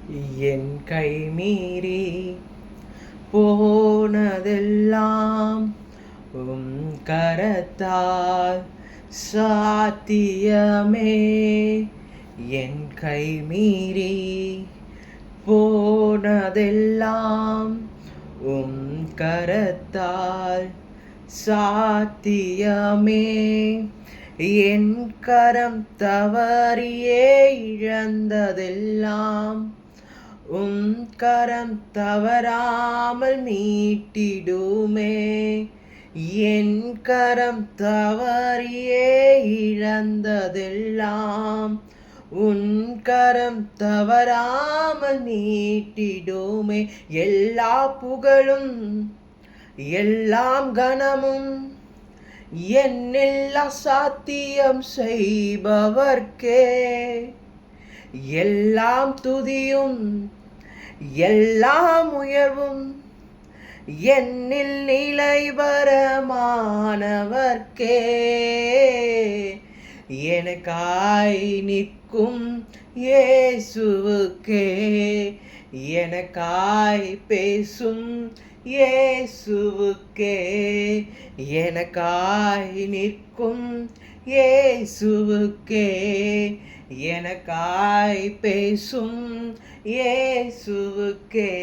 என் கை மீறி போனதெல்லாம் கரத்தால் சாத்தியமே. என் கை மீறி போனதெல்லாம் கரத்தால் சாத்தியமே. என் கரம் தவறியே இழந்ததெல்லாம் கரம் தவறாமல் மீட்டிடுமே. என் கரம் தவறியே இழந்ததெல்லாம் கரம் தவறாமல் மீட்டிடுமே. எல்லா புகழும் எல்லாம் கனமும் என்னில் அசாத்தியம் செய்பவர்க்கே. எல்லாம் துதியும் எல்லாம் உயர்வும் என்னில் நிலைவரமானவர்க்கே. எனக்காய் நிற்கும் இயேசுவுக்கே, எனக்காய் பேசும் இயேசுவுக்கே, எனக்காய் நிற்கும் இயேசுவுக்கே, எனக்காய் பேசும் இயேசுவுக்கே.